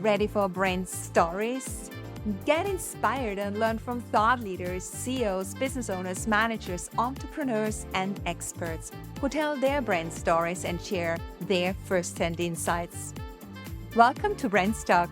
Ready for brand stories? Get inspired and learn from thought leaders, CEOs, business owners, managers, entrepreneurs, and experts who tell their brand stories and share their first-hand insights. Welcome to BrandsTalk.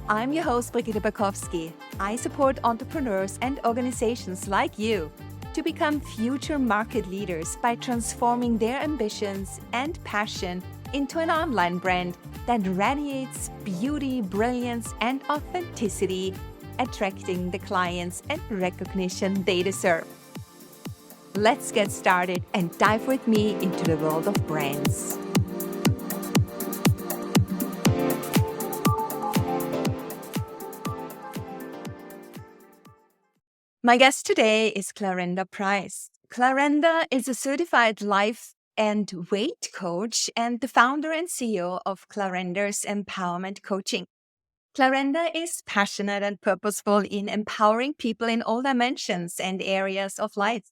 I'm your host, Brigitte Bakowski. I support entrepreneurs and organizations like you to become future market leaders by transforming their ambitions and passion into an online brand that radiates beauty, brilliance, and authenticity, attracting the clients and recognition they deserve. Let's get started and dive with me into the world of brands. My guest today is Clarenda Price. Clarenda is a certified life and weight coach and the founder and CEO of Clarenda's Empowerment Coaching. Clarenda is passionate and purposeful in empowering people in all dimensions and areas of life.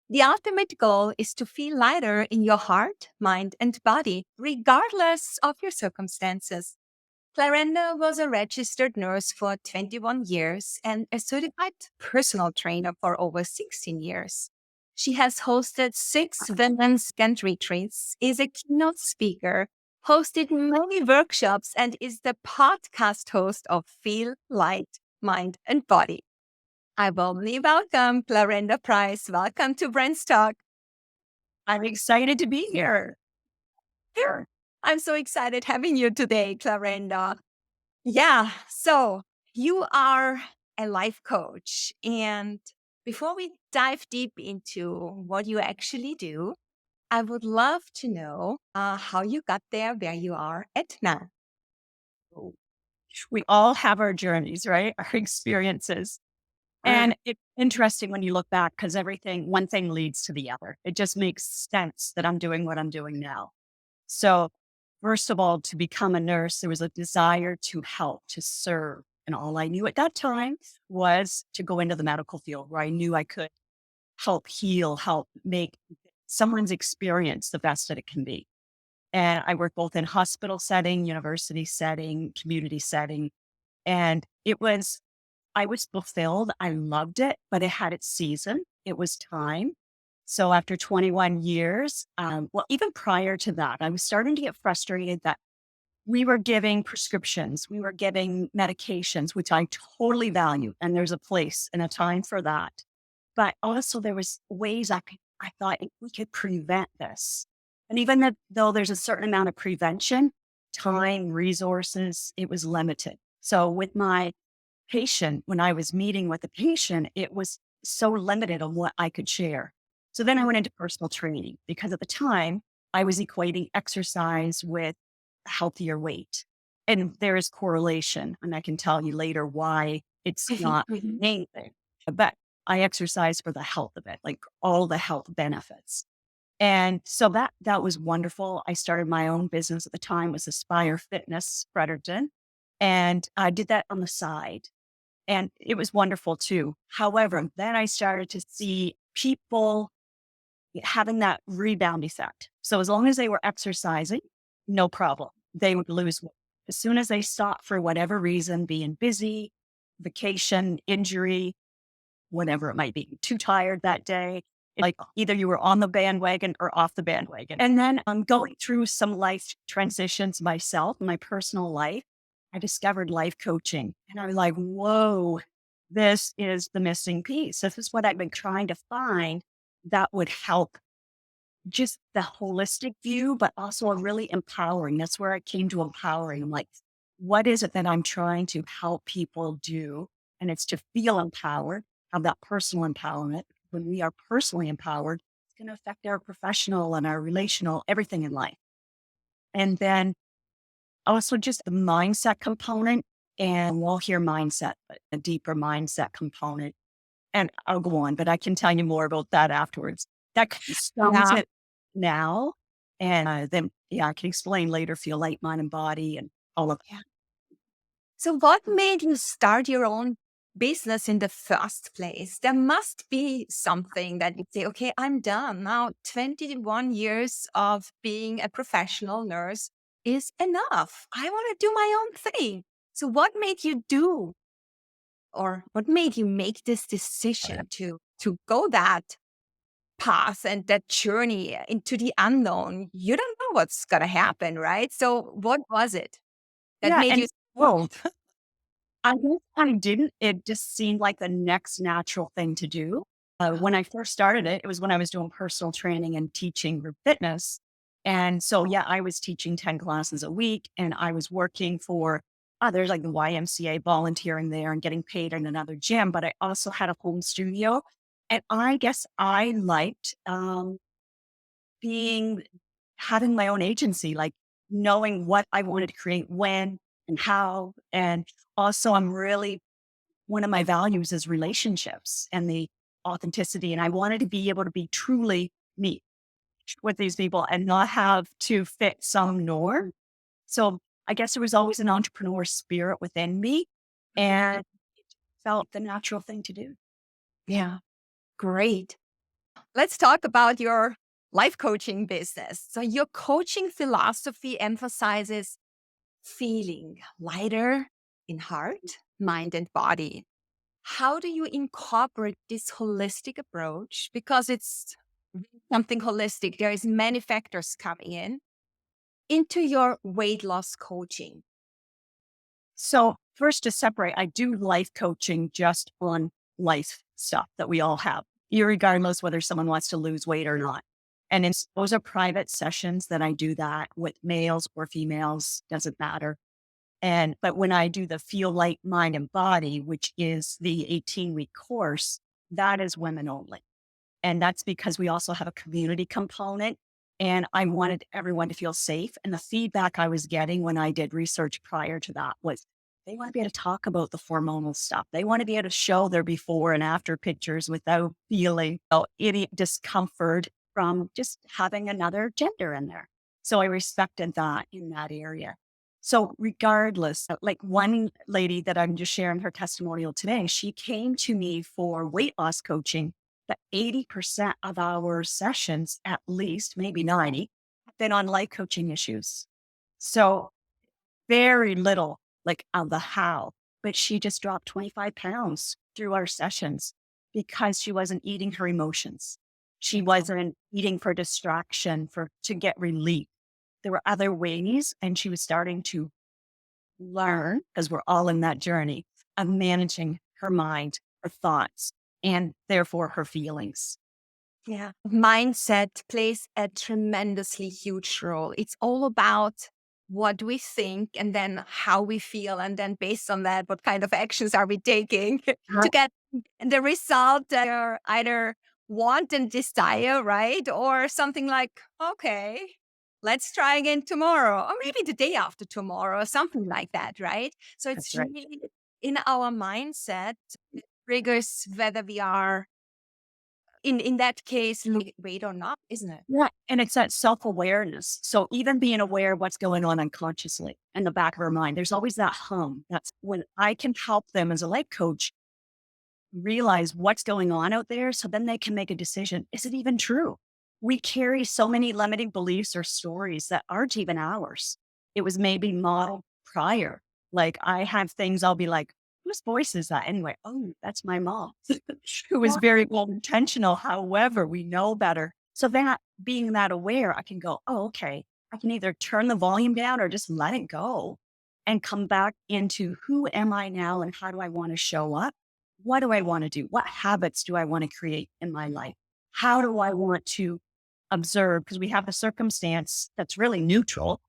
The ultimate goal is to feel lighter in your heart, mind, and body, regardless of your circumstances. Clarenda was a registered nurse for 21 years and a certified personal trainer for over 16 years. She has hosted 6 women's weekend retreats, is a keynote speaker, hosted many workshops, and is the podcast host of Feel Light, Mind, and Body. I warmly welcome Clarenda Price. Welcome to BrandsTalk. I'm excited to be here. I'm so excited having you today, Clarenda. Yeah, so you are a life coach. And before we dive deep into what you actually do, I would love to know how you got there where you are at now. We all have our journeys, right? Our experiences. And it's interesting when you look back because one thing leads to the other. It just makes sense that I'm doing what I'm doing now. So, first of all, to become a nurse, there was a desire to help, to serve. And all I knew at that time was to go into the medical field where I knew I could help heal, help make someone's experience the best that it can be. And I worked both in hospital setting, university setting, community setting. And I was fulfilled. I loved it, but it had its season. It was time. So after 21 years, even prior to that, I was starting to get frustrated that we were giving prescriptions, we were giving medications, which I totally value. And there's a place and a time for that. But also there was ways I thought we could prevent this. And even though there's a certain amount of prevention, time, resources, it was limited. So with my patient, when I was meeting with the patient, it was so limited on what I could share. So then I went into personal training because at the time I was equating exercise with healthier weight. And there is correlation. And I can tell you later why it's not the main thing. But I exercise for the health of it, like all the health benefits. And so that was wonderful. I started my own business at the time, was Aspire Fitness, Fredericton. And I did that on the side. And it was wonderful too. However, then I started to see people having that rebound effect. So as long as they were exercising, no problem. They would lose weight. As soon as they stopped for whatever reason, being busy, vacation, injury, whatever it might be, too tired that day, like either you were on the bandwagon or off the bandwagon. And then I'm going through some life transitions myself, my personal life. I discovered life coaching and I was like, whoa, this is the missing piece. This is what I've been trying to find that would help just the holistic view, but also a really empowering. That's where I came to empowering. I'm like, what is it that I'm trying to help people do? And it's to feel empowered, have that personal empowerment. When we are personally empowered, it's going to affect our professional and our relational, everything in life. And then also just the mindset component, and we'll hear mindset, but a deeper mindset component. And I'll go on, but I can tell you more about that afterwards. That sounds it now. And then, I can explain later, feel light, mind, and body and all of that. So what made you start your own business in the first place? There must be something that you say, okay, I'm done. Now 21 years of being a professional nurse is enough. I want to do my own thing. So what made you do, or what made you make this decision to go that path and that journey into the unknown? You don't know what's going to happen, right? So what was it that Yeah. made you And well, I guess I didn't. It just seemed like the next natural thing to do. When I first started it, it was when I was doing personal training and teaching group fitness. And so, yeah, I was teaching 10 classes a week and I was working for others like the YMCA, volunteering there and getting paid in another gym. But I also had a home studio. And I guess I liked being having my own agency, like knowing what I wanted to create when and how. And also, I'm really, one of my values is relationships and the authenticity. And I wanted to be able to be truly me with these people and not have to fit some norm. So I guess there was always an entrepreneur spirit within me and it felt the natural thing to do. Yeah, great. Let's talk about your life coaching business. So, your coaching philosophy emphasizes feeling lighter in heart, mind, and body. How do you incorporate this holistic approach? Because it's something holistic, there is many factors coming in into your weight loss coaching. So first to separate, I do life coaching just on life stuff that we all have, regardless whether someone wants to lose weight or not. And those are private sessions that I do that with males or females, doesn't matter. But when I do the Feel Light, Mind and Body, which is the 18-week course, that is women only. And that's because we also have a community component. And I wanted everyone to feel safe. And the feedback I was getting when I did research prior to that was they want to be able to talk about the hormonal stuff. They want to be able to show their before and after pictures without feeling any discomfort from just having another gender in there. So I respected that in that area. So regardless, like one lady that I'm just sharing her testimonial today, she came to me for weight loss coaching, but 80% of our sessions, at least maybe 90, have been on life coaching issues. So very little like of the how, but she just dropped 25 pounds through our sessions because she wasn't eating her emotions. She wasn't eating for distraction, to get relief. There were other ways, and she was starting to learn, because we're all in that journey of managing her mind, her thoughts, and therefore her feelings. Yeah. Mindset plays a tremendously huge role. It's all about what we think and then how we feel. And then based on that, what kind of actions are we taking to get the result that you either want and desire, right? Or something like, okay, let's try again tomorrow, or maybe the day after tomorrow, or something like that, right? So That's it's right. really in our mindset, it triggers whether we are in that case, lose weight or not, isn't it? Yeah. And it's that self awareness. So even being aware of what's going on unconsciously in the back of our mind, there's always that hum. That's when I can help them as a life coach realize what's going on out there. So then they can make a decision. Is it even true? We carry so many limiting beliefs or stories that aren't even ours. It was maybe modeled prior. Like I have things I'll be like, whose voice is that anyway? Oh, that's my mom, who was very well intentional. However, we know better. So that being that aware, I can go, oh, okay. I can either turn the volume down or just let it go and come back into who am I now and how do I want to show up? What do I want to do? What habits do I want to create in my life? How do I want to observe? Because we have a circumstance that's really neutral.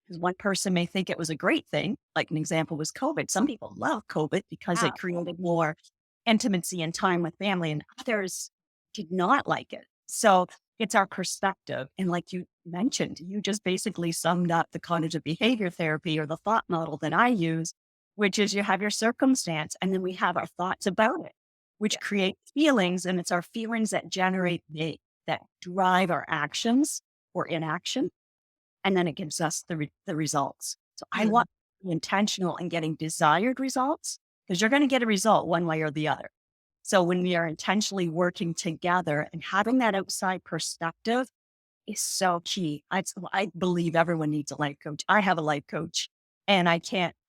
Because one person may think it was a great thing. Like an example was COVID. Some people love COVID because it Wow. created more intimacy and time with family, and others did not like it. So it's our perspective. And like you mentioned, you just basically summed up the cognitive behavior therapy or the thought model that I use, which is you have your circumstance and then we have our thoughts about it, which create feelings. And it's our feelings that generate that drive our actions or inaction. And then it gives us the results. So I Mm. want to be intentional in getting desired results because you're going to get a result one way or the other. So when we are intentionally working together and having that outside perspective is so key. I believe everyone needs a life coach. I have a life coach and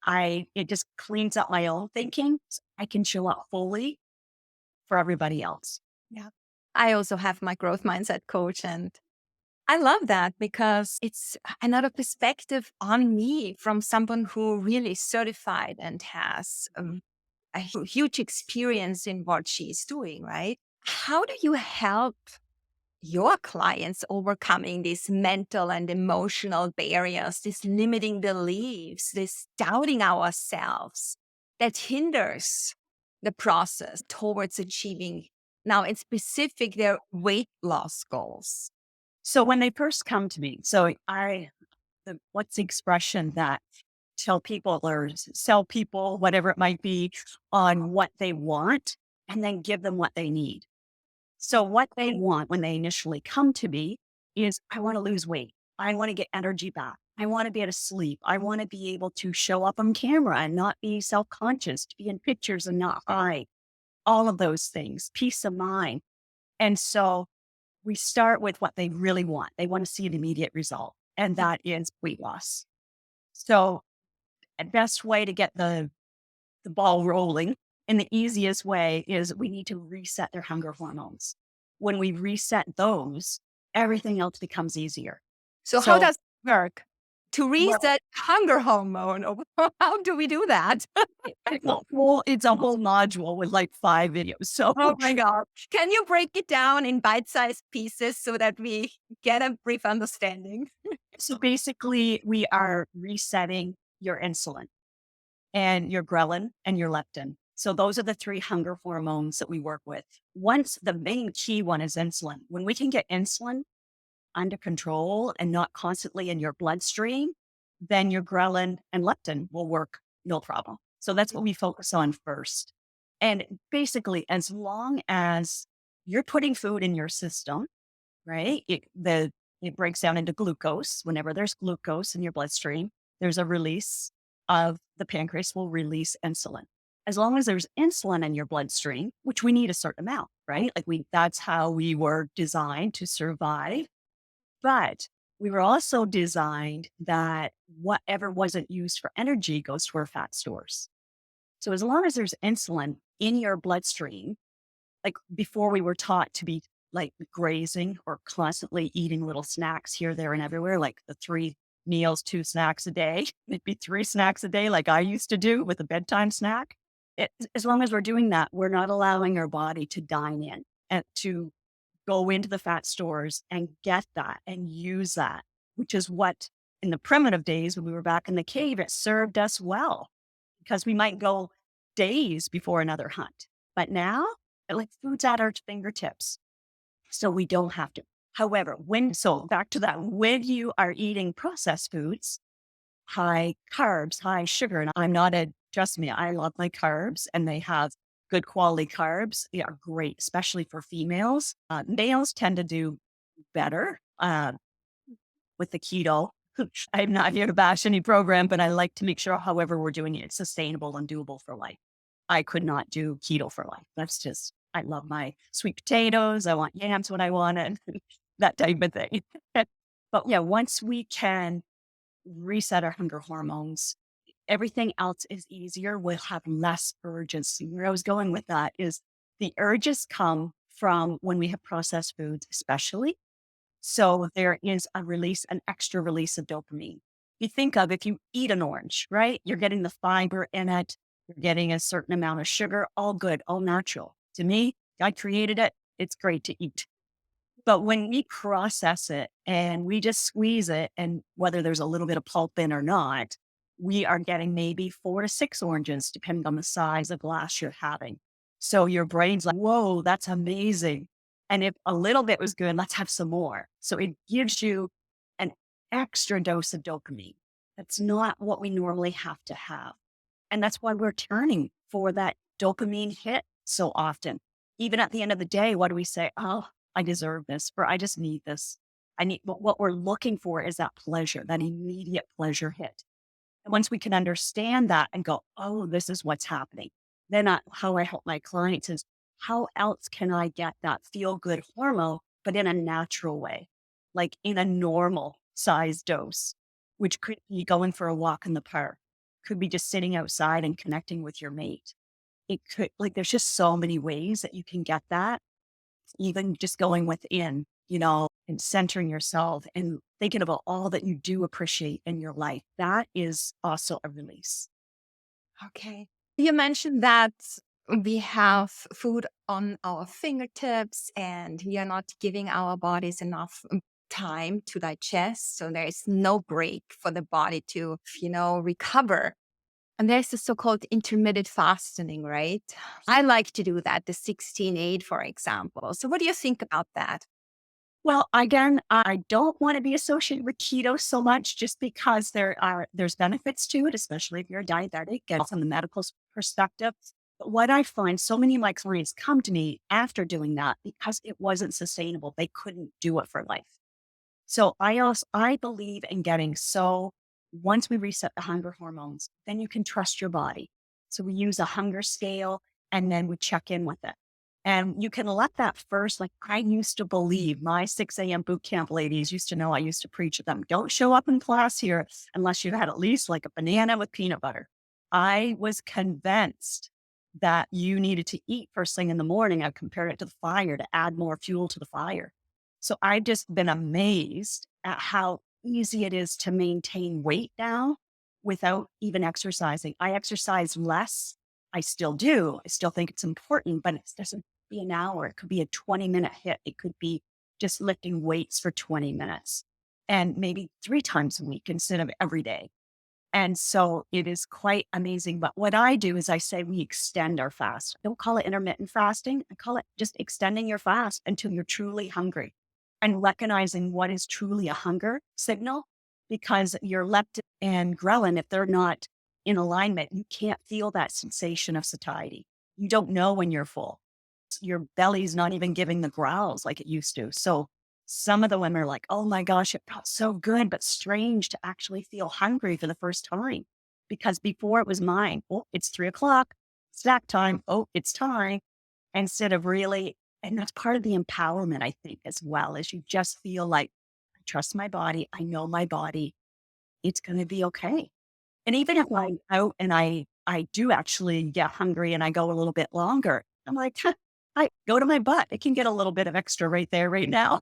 it just cleans up my own thinking. So I can show up fully for everybody else. Yeah. I also have my growth mindset coach, and I love that because it's another perspective on me from someone who really is certified and has a huge experience in what she's doing, right? How do you help your clients overcoming these mental and emotional barriers, these limiting beliefs, this doubting ourselves that hinders the process towards achieving now in specific their weight loss goals? So when they first come to me, what's the expression that tell people or sell people, whatever it might be, on what they want and then give them what they need. So what they want when they initially come to me is, I want to lose weight. I want to get energy back. I want to be able to sleep. I want to be able to show up on camera and not be self-conscious, to be in pictures and not hide. All of those things, peace of mind. And so we start with what they really want. They want to see an immediate result, and that is weight loss. So the best way to get the ball rolling and the easiest way is we need to reset their hunger hormones. When we reset those, everything else becomes easier. So how So does it work to well, reset hunger hormone? Or how do we do that? it's a whole module with like 5 videos. So Oh my God. Can you break it down in bite-sized pieces so that we get a brief understanding? so basically we are resetting your insulin and your ghrelin and your leptin. So those are the three hunger hormones that we work with. Once the main key one is insulin. When we can get insulin under control and not constantly in your bloodstream, then your ghrelin and leptin will work no problem. So that's what we focus on first. And basically, as long as you're putting food in your system, right? It breaks down into glucose. Whenever there's glucose in your bloodstream, there's a release of the pancreas will release insulin. As long as there's insulin in your bloodstream, which we need a certain amount, right? That's how we were designed to survive. But we were also designed that whatever wasn't used for energy goes to our fat stores. So as long as there's insulin in your bloodstream, like before we were taught to be like grazing or constantly eating little snacks here, there, and everywhere, like the 3 meals, 2 snacks a day, maybe 3 snacks a day, like I used to do with a bedtime snack. As long as we're doing that, we're not allowing our body to dine in and to go into the fat stores and get that and use that, which is what in the primitive days when we were back in the cave, it served us well because we might go days before another hunt. But now, like food's at our fingertips. So we don't have to. However, so back to that, when you are eating processed foods, high carbs, high sugar, and trust me, I love my carbs and they have good quality carbs. They are great, especially for females. Males tend to do better with the keto. I'm not here to bash any program, but I like to make sure, however we're doing it, it's sustainable and doable for life. I could not do keto for life. I love my sweet potatoes. I want yams when I want it, that type of thing. But yeah, once we can reset our hunger hormones, everything else is easier. We'll have less urgency. Where I was going with that is the urges come from when we have processed foods, especially. So there is an extra release of dopamine. You think of if you eat an orange, right? You're getting the fiber in it. You're getting a certain amount of sugar, all good, all natural. To me, God created it. It's great to eat. But when we process it and we just squeeze it, and whether there's a little bit of pulp in or not, we are getting maybe 4 to 6 oranges, depending on the size of glass you're having. So your brain's like, whoa, that's amazing. And if a little bit was good, let's have some more. So it gives you an extra dose of dopamine. That's not what we normally have to have. And that's why we're turning for that dopamine hit so often. Even at the end of the day, what do we say? Oh, I deserve this, or I just need this. But what we're looking for is that pleasure, that immediate pleasure hit. And once we can understand that and go, oh, this is what's happening, then how I help my clients is how else can I get that feel good hormone, but in a natural way, like in a normal size dose, which could be going for a walk in the park, could be just sitting outside and connecting with your mate. It could, like, there's just so many ways that you can get that, even just going within, and centering yourself and thinking about all that you do appreciate in your life. That is also a release. Okay. You mentioned that we have food on our fingertips and we are not giving our bodies enough time to digest. So there is no break for the body to, recover. And there's the so-called intermittent fasting, right? I like to do that, the 16-8, for example. So what do you think about that? Well, again, I don't want to be associated with keto so much just because there's benefits to it, especially if you're a diabetic and from the medical perspective. But what I find, so many of my clients come to me after doing that because it wasn't sustainable. They couldn't do it for life. So I believe in getting, so once we reset the hunger hormones, then you can trust your body. So we use a hunger scale and then we check in with it. And you can let that first, like I used to believe, my 6 a.m. boot camp ladies used to know, I used to preach to them, don't show up in class here unless you had at least like a banana with peanut butter. I was convinced that you needed to eat first thing in the morning. I compared it to the fire to add more fuel to the fire. So I've just been amazed at how easy it is to maintain weight now without even exercising. I exercise less. I still do. I still think it's important, but it doesn't be an hour. It could be a 20-minute hit. It could be just lifting weights for 20 minutes and maybe 3 times a week instead of every day. And so it is quite amazing. But what I do is I say we extend our fast. I don't call it intermittent fasting. I call it just extending your fast until you're truly hungry and recognizing what is truly a hunger signal, because your leptin and ghrelin, if they're not in alignment, you can't feel that sensation of satiety. You don't know when you're full. Your belly's not even giving the growls like it used to. So some of the women are like, oh my gosh, it felt so good, but strange to actually feel hungry for the first time. Because before it was mine. Oh, it's 3 o'clock, snack time. Oh, it's time. Instead of really, and that's part of the empowerment, I think, as well, as you just feel like, I trust my body. I know my body. It's going to be okay. And even if I'm out and I do actually get hungry and I go a little bit longer, I'm like, I go to my butt. I can get a little bit of extra right there, right now.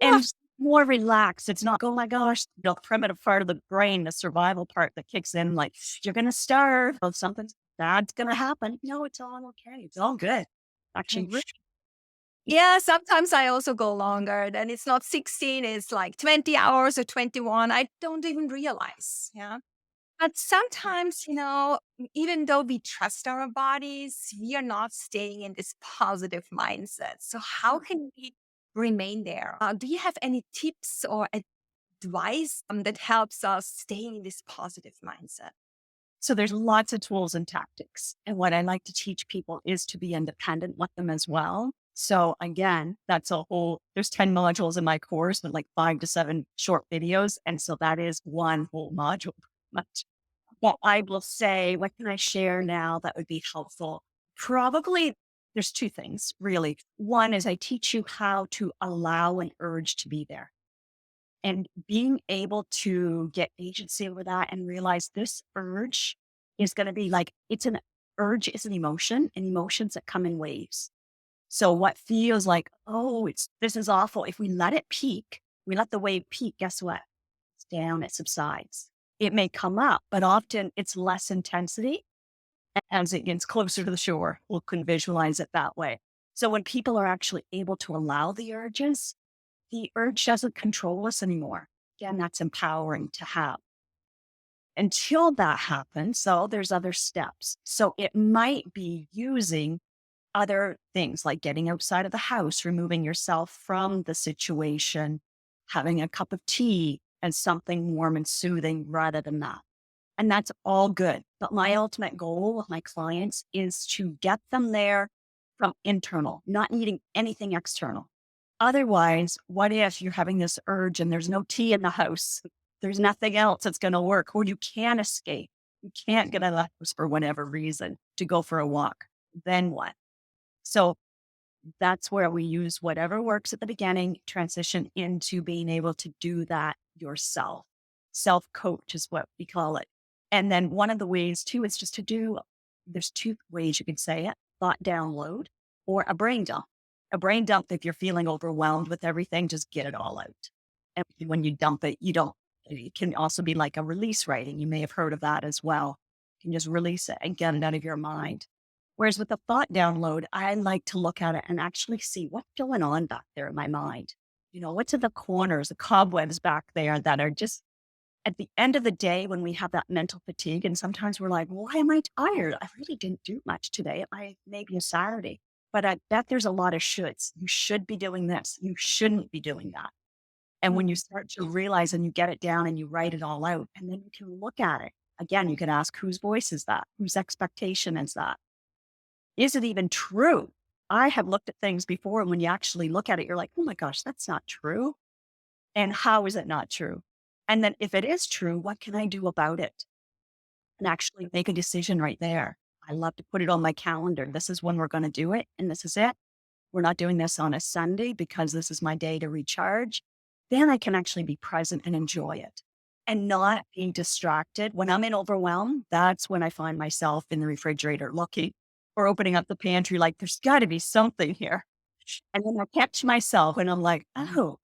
And more relaxed. It's not, oh my gosh, the primitive part of the brain, the survival part that kicks in, like, you're going to starve, or something bad's going to happen. No, it's all okay. It's all good. Actually, Yeah, sometimes I also go longer. Then it's not 16, it's like 20 hours or 21. I don't even realize. Yeah. But sometimes, even though we trust our bodies, we are not staying in this positive mindset. So, how can we remain there? Do you have any tips or advice that helps us stay in this positive mindset? so there's lots of tools and tactics. And what I like to teach people is to be independent with them as well. So again, there's 10 modules in my course with like 5 to 7 short videos. And so that is one whole module. Much. But I will say, what can I share now that would be helpful? Probably there's 2 things really. One is I teach you how to allow an urge to be there. And being able to get agency over that and realize this urge is going to be like, it's an urge is an emotion, and emotions that come in waves. So what feels like, oh, this is awful. If we let it peak, we let the wave peak, guess what? It's down, it subsides. It may come up, but often it's less intensity as it gets closer to the shore. We can visualize it that way. So when people are actually able to allow the urge doesn't control us anymore. Again, that's empowering to have. Until that happens, so there's other steps. So it might be using other things like getting outside of the house, removing yourself from the situation, having a cup of tea and something warm and soothing rather than that. And that's all good. But my ultimate goal with my clients is to get them there from internal, not needing anything external. Otherwise, what if you're having this urge and there's no tea in the house? There's nothing else that's going to work, or you can't escape. You can't get out of the house for whatever reason to go for a walk. Then what? So that's where we use whatever works at the beginning, transition into being able to do that yourself. Self coach is what we call it. And then one of the ways too is just to do, there's two ways you could say it: thought download or a brain dump. A brain dump, if you're feeling overwhelmed with everything, just get it all out. And when you dump it, it can also be like a release writing. You may have heard of that as well. You can just release it and get it out of your mind. Whereas with the thought download, I like to look at it and actually see what's going on back there in my mind. What's in the corners, the cobwebs back there that are just at the end of the day when we have that mental fatigue. And sometimes we're like, why am I tired? I really didn't do much today. It might maybe a Saturday, but I bet there's a lot of shoulds. You should be doing this. You shouldn't be doing that. And when you start to realize and you get it down and you write it all out, and then you can look at it again, you can ask, whose voice is that? Whose expectation is that? Is it even true? I have looked at things before, and when you actually look at it, you're like, oh my gosh, that's not true. And how is it not true? And then if it is true, what can I do about it? And actually make a decision right there. I love to put it on my calendar. This is when we're going to do it. And this is it. We're not doing this on a Sunday because this is my day to recharge. Then I can actually be present and enjoy it and not be distracted. When I'm in overwhelm, that's when I find myself in the refrigerator looking or opening up the pantry, like there's got to be something here. And then I catch myself and I'm like, oh.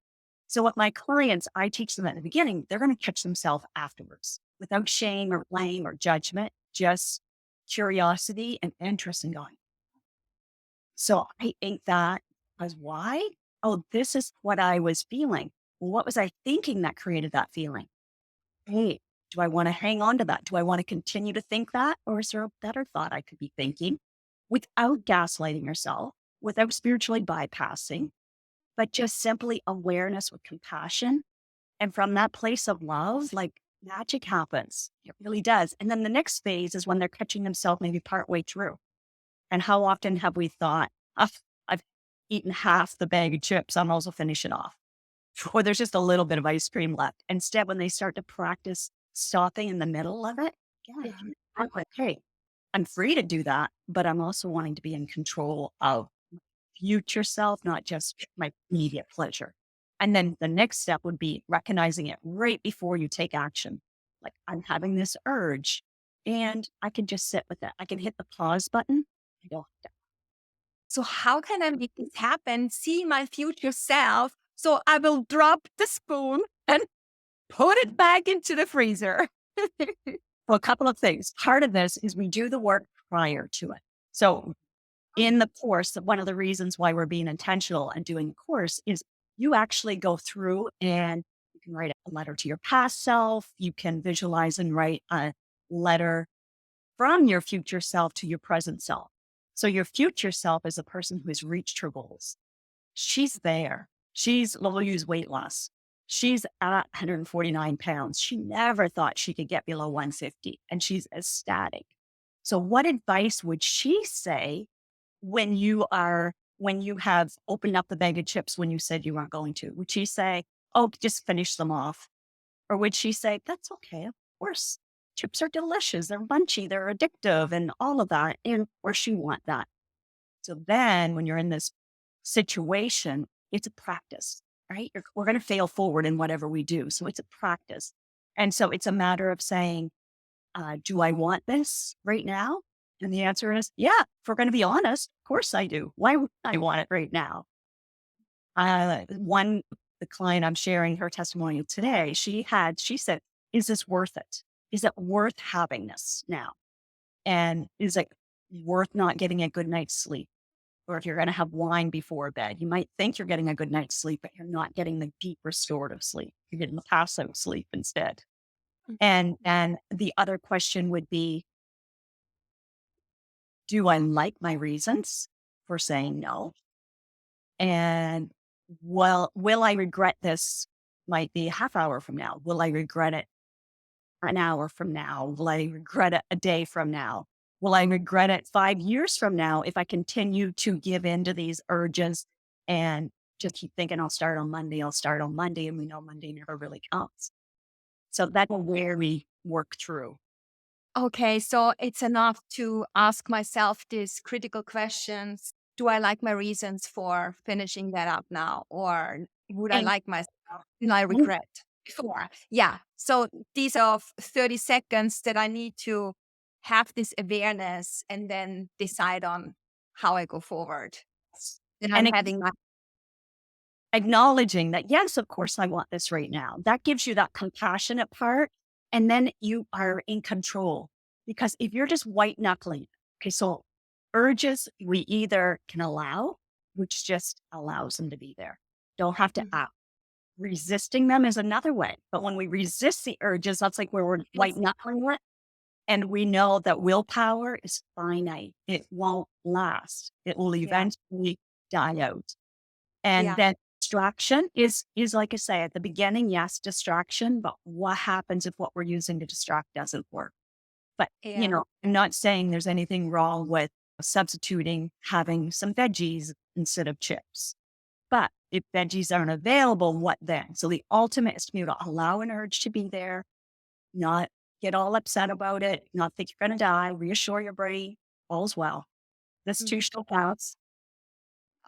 So what my clients, I teach them at the beginning, they're going to catch themselves afterwards without shame or blame or judgment, just curiosity and interest in going. So I ate that because why? Oh, this is what I was feeling. Well, what was I thinking that created that feeling? Hey, do I want to hang on to that? Do I want to continue to think that? Or is there a better thought I could be thinking without gaslighting yourself, without spiritually bypassing, but just simply awareness with compassion? And from that place of love, like magic happens. It really does. And then the next phase is when they're catching themselves maybe partway through. And how often have we thought, "Ugh, I've eaten half the bag of chips, I'm also finishing off." Or there's just a little bit of ice cream left. Instead, when they start to practice stopping in the middle of it, yeah, I'm like, hey, I'm free to do that, but I'm also wanting to be in control of future self, not just my immediate pleasure. And then the next step would be recognizing it right before you take action. Like, I'm having this urge and I can just sit with it. I can hit the pause button. I don't have to. So how can I make this happen? See my future self. So I will drop the spoon and put it back into the freezer. Well, a couple of things. Part of this is we do the work prior to it. So in the course, one of the reasons why we're being intentional and doing the course is you actually go through and you can write a letter to your past self. You can visualize and write a letter from your future self to your present self. So your future self is a person who has reached her goals. She's there. We'll use weight loss. She's at 149 pounds. She never thought she could get below 150 and she's ecstatic. So what advice would she say when you have opened up the bag of chips when you said you weren't going to? Would she say, oh, just finish them off? Or would she say, that's okay, of course. Chips are delicious, they're munchy, they're addictive, and all of that. And of course you want that. So then when you're in this situation, it's a practice, right? We're going to fail forward in whatever we do. So it's a practice. And so it's a matter of saying, do I want this right now? And the answer is, yeah, if we're going to be honest, of course I do. Why would I want it right now? The client I'm sharing her testimonial today, she said, is this worth it? Is it worth having this now? And is it worth not getting a good night's sleep? Or if you're going to have wine before bed, you might think you're getting a good night's sleep, but you're not getting the deep restorative sleep. You're getting the passive sleep instead. And then the other question would be, do I like my reasons for saying no? And will I regret this? Might be a half hour from now. Will I regret it an hour from now? Will I regret it a day from now? Will I regret it 5 years from now if I continue to give in to these urges and just keep thinking I'll start on Monday, and we know Monday never really comes. So that's where we work through. Okay, so it's enough to ask myself these critical questions. Do I like my reasons for finishing that up now? Or would I And like myself? Will I regret? before. Yeah. So these are 30 seconds that I need to have this awareness and then decide on how I go forward. And I'm And having my acknowledging that, yes, of course, I want this right now. That gives you that compassionate part. And then you are in control. Because if you're just white knuckling, okay, so urges we either can allow, which just allows them to be there. Don't have to Mhm. act. Resisting them is another way. But when we resist the urges, that's like where we're white Yes. knuckling it. And we know that willpower is finite. It won't last. It will Yeah. eventually die out. And Yeah. then distraction is like I say at the beginning, yes, distraction, but what happens if what we're using to distract doesn't work? But, Yeah. I'm not saying there's anything wrong with substituting having some veggies instead of chips. But if veggies aren't available, what then? So the ultimate is to be able to allow an urge to be there, not get all upset about it, not think you're going to die, reassure your brain, all's well. This too Mhm. shall pass.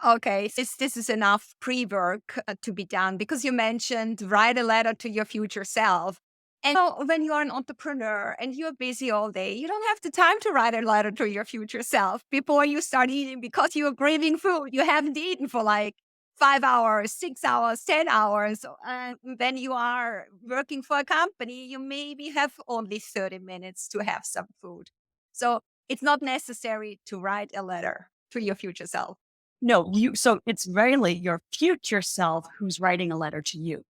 Okay, this is enough pre-work to be done because you mentioned write a letter to your future self. And when you're an entrepreneur and you're busy all day, you don't have the time to write a letter to your future self before you start eating because you're craving food you haven't eaten for like 5 hours, 6 hours, 10 hours. And when you are working for a company, you maybe have only 30 minutes to have some food. So it's not necessary to write a letter to your future self. No, so it's rarely your future self who's writing a letter to you.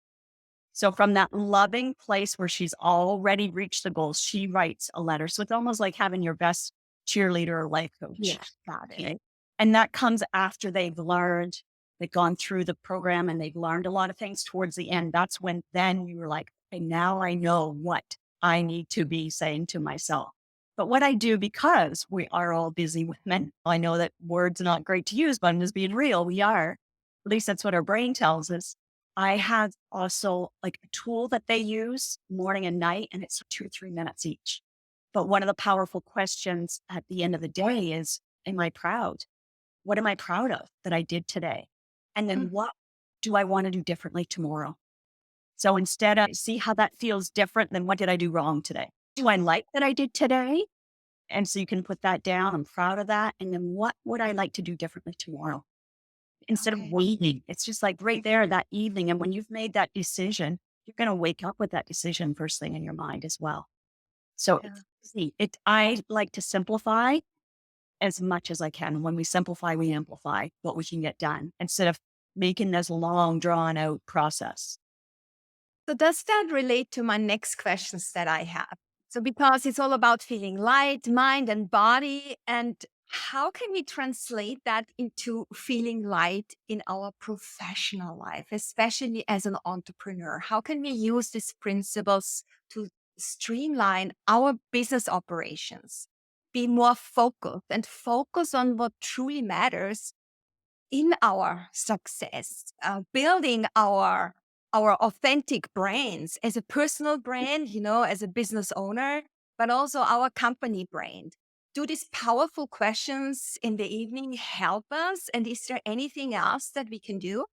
So from that loving place where she's already reached the goals, she writes a letter. So it's almost like having your best cheerleader or life coach. Yeah, got it. Okay. And that comes after they've gone through the program and they've learned a lot of things towards the end. That's when then you were like, okay, now I know what I need to be saying to myself. But what I do, because we are all busy women, I know that words are not great to use, but I'm just being real. We are. At least that's what our brain tells us. I have also like a tool that they use morning and night, and it's 2 or 3 minutes each. But one of the powerful questions at the end of the day is, am I proud? What am I proud of that I did today? And then Mhm. what do I want to do differently tomorrow? So instead of see how that feels different than what did I do wrong today? Do I like that I did today? And so you can put that down. I'm proud of that. And then what would I like to do differently tomorrow? Instead of Okay. waiting, it's just like right there that evening. And when you've made that decision, you're going to wake up with that decision first thing in your mind as well. So Yeah. it's easy. I like to simplify as much as I can. When we simplify, we amplify what we can get done instead of making this long, drawn out process. So does that relate to my next questions that I have? So because it's all about feeling light, mind and body, and how can we translate that into feeling light in our professional life, especially as an entrepreneur? How can we use these principles to streamline our business operations, be more focused and focus on what truly matters in our success, building our authentic brands as a personal brand, as a business owner, but also our company brand. Do these powerful questions in the evening help us? And is there anything else that we can do?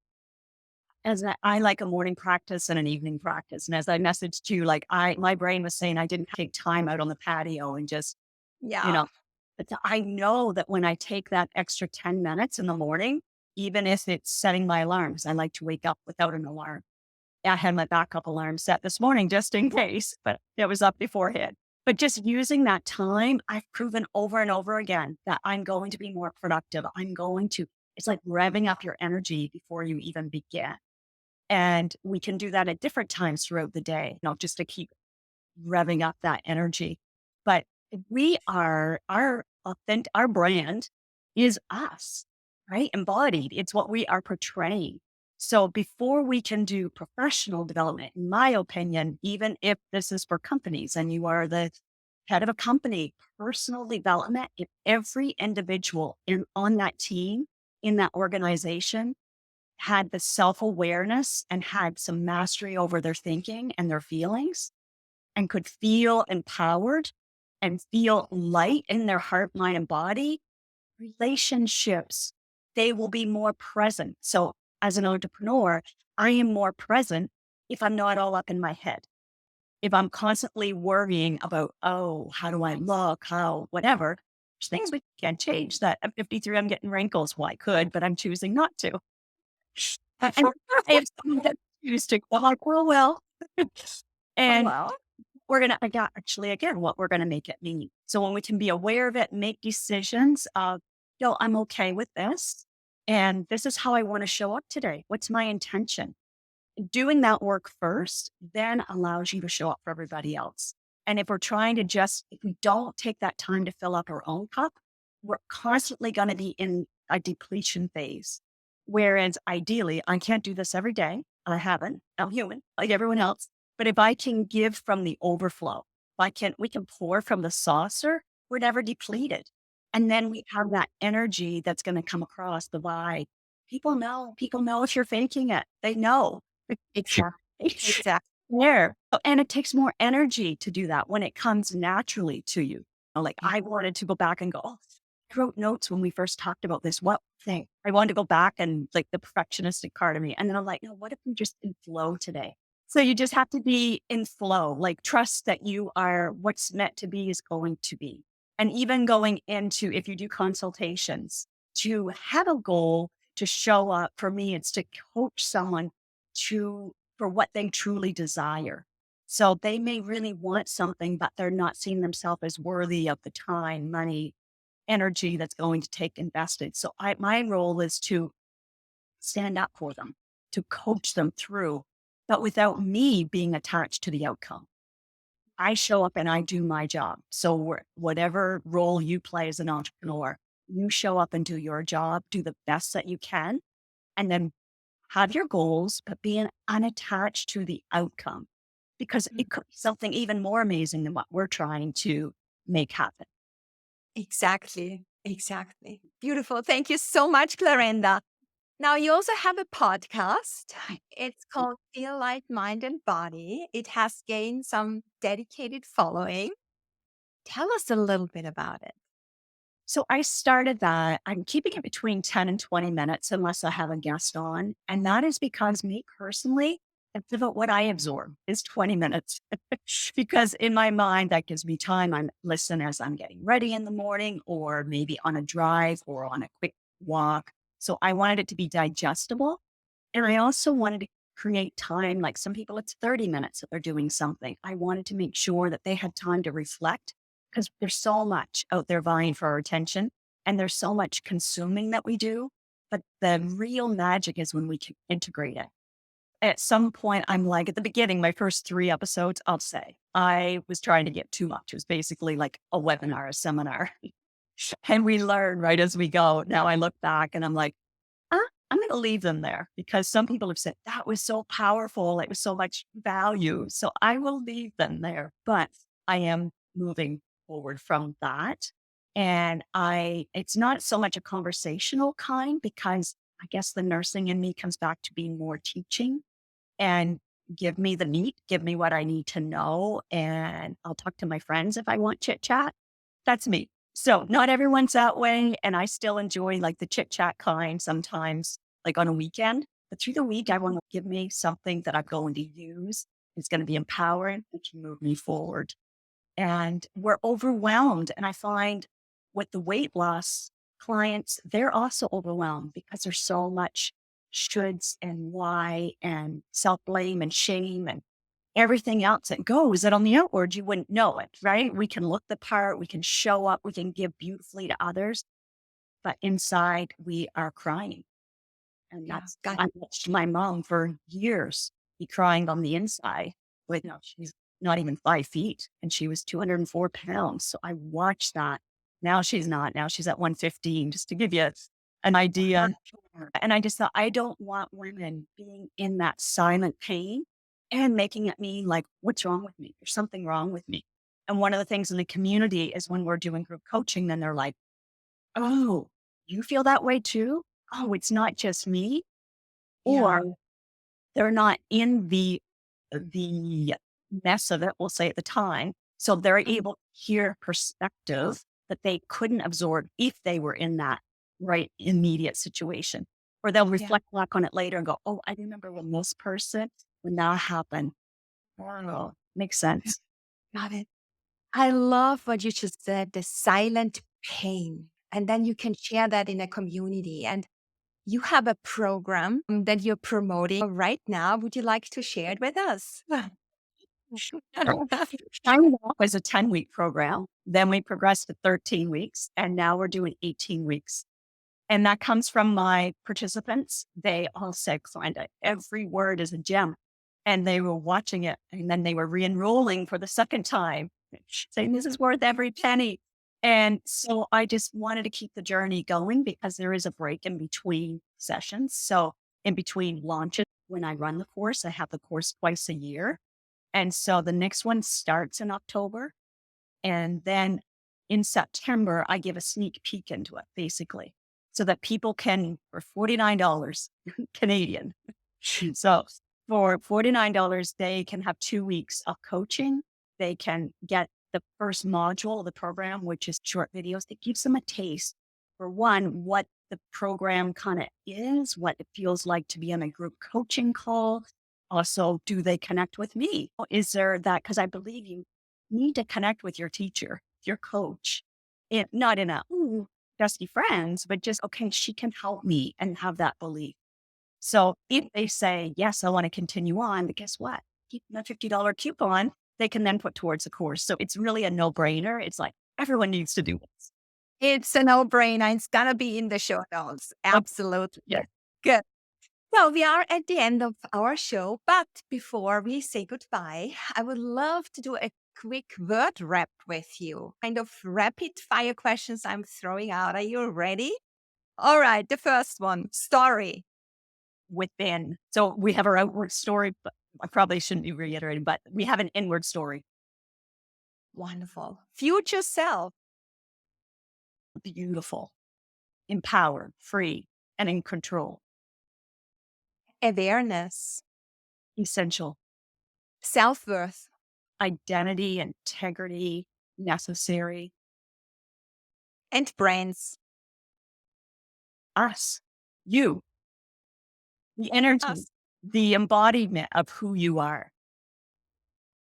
I like a morning practice and an evening practice. And as I messaged you, like my brain was saying I didn't take time out on the patio and just, you Yeah. know, but I know that when I take that extra 10 minutes in the morning, even if it's setting my alarms, I like to wake up without an alarm. I had my backup alarm set this morning just in case, but it was up beforehand. But just using that time, I've proven over and over again that I'm going to be more productive. It's like revving up your energy before you even begin. And we can do that at different times throughout the day, just to keep revving up that energy. But our brand is us, right? Embodied. It's what we are portraying. So before we can do professional development, in my opinion, even if this is for companies and you are the head of a company, personal development, if every individual on that team, in that organization, had the self awareness and had some mastery over their thinking and their feelings and could feel empowered and feel light in their heart, mind, and body, relationships, they will be more present. So, as an entrepreneur, I am more present if I'm not all up in my head. If I'm constantly worrying about, oh, how do I look? How, whatever, there's things we can't change. That at 53, I'm getting wrinkles. Well, I could, but I'm choosing not to. And I have someone that used to, I'm like, well. Oh, And well. we're going to, actually, again, what we're going to make it mean. So when we can be aware of it, make decisions of, yo, I'm okay with this. And this is how I want to show up today. What's my intention? Doing that work first then allows you to show up for everybody else. And if we're trying to if we don't take that time to fill up our own cup, we're constantly going to be in a depletion phase. Whereas ideally, I can't do this every day. I haven't. I'm human like everyone else. But if I can give from the overflow, we can pour from the saucer, we're never depleted. And then we have that energy that's going to come across the vibe. People know if you're faking it. They know. Exactly. Exactly. There. And it takes more energy to do that when it comes naturally to you. Like Yeah. I wanted to go back and go, oh, I wrote notes when we first talked about this. What thing? I wanted to go back and like the perfectionistic part of me. And then I'm like, no, what if we just in flow today? So you just have to be in flow, like trust that you are what's meant to be is going to be. And even going into, if you do consultations, to have a goal to show up, for me, it's to coach someone for what they truly desire. So they may really want something, but they're not seeing themselves as worthy of the time, money, energy that's going to take invested. So my role is to stand up for them, to coach them through, but without me being attached to the outcome. I show up and I do my job. So whatever role you play as an entrepreneur, you show up and do your job, do the best that you can, and then have your goals, but being unattached to the outcome because Mm. it could be something even more amazing than what we're trying to make happen. Exactly. Exactly. Beautiful. Thank you so much, Clarenda. Now, you also have a podcast. It's called Feel Light, Mind, and Body. It has gained some dedicated following. Tell us a little bit about it. So I started that. I'm keeping it between 10 and 20 minutes unless I have a guest on. And that is because me personally, it's about what I absorb is 20 minutes. Because in my mind, that gives me time. I'm listening as I'm getting ready in the morning or maybe on a drive or on a quick walk. So I wanted it to be digestible. And I also wanted to create time. Like some people, it's 30 minutes that they're doing something. I wanted to make sure that they had time to reflect because there's so much out there vying for our attention and there's so much consuming that we do. But the real magic is when we can integrate it. At some point, I'm like, at the beginning, my first 3 episodes, I'll say, I was trying to get too much. It was basically like a webinar, a seminar. And we learn right as we go. Now I look back and I'm like, I'm going to leave them there because some people have said that was so powerful. It was so much value. So I will leave them there, but I am moving forward from that. And it's not so much a conversational kind because I guess the nursing in me comes back to being more teaching and give me the meat, give me what I need to know. And I'll talk to my friends if I want chit chat. That's me. So not everyone's that way. And I still enjoy like the chit chat kind sometimes, like on a weekend. But through the week, I want to give me something that I'm going to use. It's going to be empowering and can move me forward. And we're overwhelmed. And I find with the weight loss clients, they're also overwhelmed because there's so much shoulds and why and self blame and shame and everything else that goes that on the outward, you wouldn't know it, right? We can look the part, we can show up, we can give beautifully to others, but inside we are crying. And Yeah. I watched my mom for years be crying on the inside. But no, she's not even 5 feet and she was 204 pounds. So I watched that. Now she's not. Now she's at 115, just to give you an idea. And I just thought, I don't want women being in that silent pain and making it mean like, what's wrong with me? There's something wrong with me. And one of the things in the community is when we're doing group coaching, then they're like, oh, you feel that way too? Oh, it's not just me. Yeah. Or they're not in the mess of it, we'll say at the time. So they're able to hear perspective that they couldn't absorb if they were in that right immediate situation. Or they'll Yeah. reflect back on it later and go, oh, I remember when this person when that happened. Oh, makes sense. Got it. I love what you just said, the silent pain. And then you can share that in a community. And you have a program that you're promoting right now. Would you like to share it with us? Started off as a 10-week program. Then we progressed to 13 weeks. And now we're doing 18 weeks. And that comes from my participants. They all said, Clarenda, every word is a gem. And they were watching it. And then they were re-enrolling for the second time, saying, this is worth every penny. And so I just wanted to keep the journey going because there is a break in between sessions. So in between launches, when I run the course, I have the course twice a year. And so the next one starts in October. And then in September, I give a sneak peek into it, basically, so that people can, for $49 Canadian. So for $49, they can have 2 weeks of coaching. They can get the first module of the program, which is short videos that gives them a taste for one, what the program kind of is, what it feels like to be on a group coaching call. Also, do they connect with me? Is there that? Because I believe you need to connect with your teacher, your coach, not in a, ooh, dusty friends, but just, okay, she can help me and have that belief. So if they say, yes, I want to continue on, but guess what? Keep a $50 coupon, they can then put towards the course. So it's really a no-brainer. It's like everyone needs to do this. It's a no-brainer. It's going to be in the show notes. Absolutely. Yeah. Good. Well, we are at the end of our show, but before we say goodbye, I would love to do a quick word wrap with you. Kind of rapid fire questions I'm throwing out. Are you ready? All right. The first one, story. Within. So we have our outward story, but I probably shouldn't be reiterating, but we have an inward story. Wonderful. Future self. Beautiful, empowered, free, and in control. Awareness. Essential. Self-worth. Identity, integrity, necessary. And brands. Us, you, the energy, Us. the embodiment of who you are.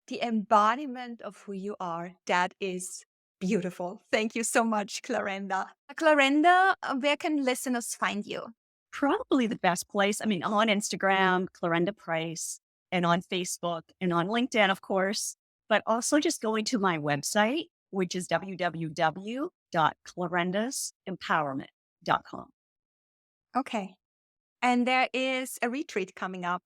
The embodiment of who you are. That is beautiful. Thank you so much, Clarenda. Clarenda, where can listeners find you? Probably the best place. I mean, on Instagram, Clarenda Price, and on Facebook, and on LinkedIn, of course, but also just going to my website, which is www.clarendasempowerment.com. Okay. And there is a retreat coming up,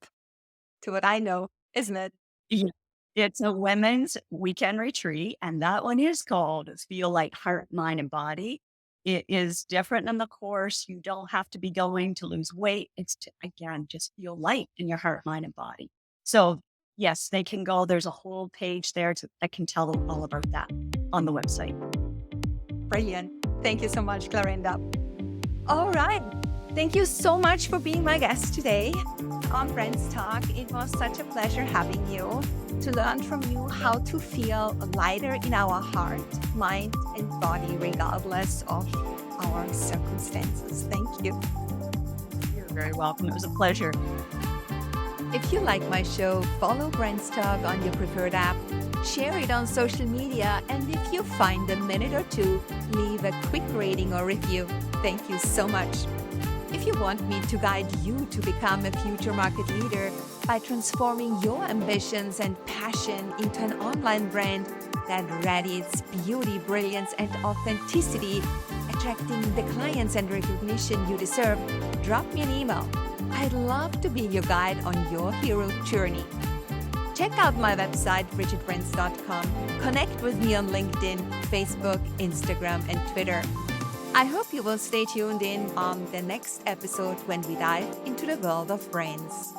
to what I know, isn't it? Yeah. It's a women's weekend retreat, and that one is called Feel Light, Heart, Mind, and Body. It is different than the course. You don't have to be going to lose weight. It's to, again, just feel light in your heart, mind, and body. So yes, they can go. There's a whole page there that can tell them all about that on the website. Brilliant. Thank you so much, Clarenda. All right. Thank you so much for being my guest today on BrandsTalk. It was such a pleasure having you, to learn from you how to feel lighter in our heart, mind, and body, regardless of our circumstances. Thank you. You're very welcome. It was a pleasure. If you like my show, follow BrandsTalk on your preferred app, share it on social media, and if you find a minute or two, leave a quick rating or review. Thank you so much. If you want me to guide you to become a future market leader by transforming your ambitions and passion into an online brand that radiates beauty, brilliance, and authenticity, attracting the clients and recognition you deserve, drop me an email. I'd love to be your guide on your hero journey. Check out my website, bridgetbrands.com. Connect with me on LinkedIn, Facebook, Instagram, and Twitter. I hope you will stay tuned in on the next episode when we dive into the world of brands.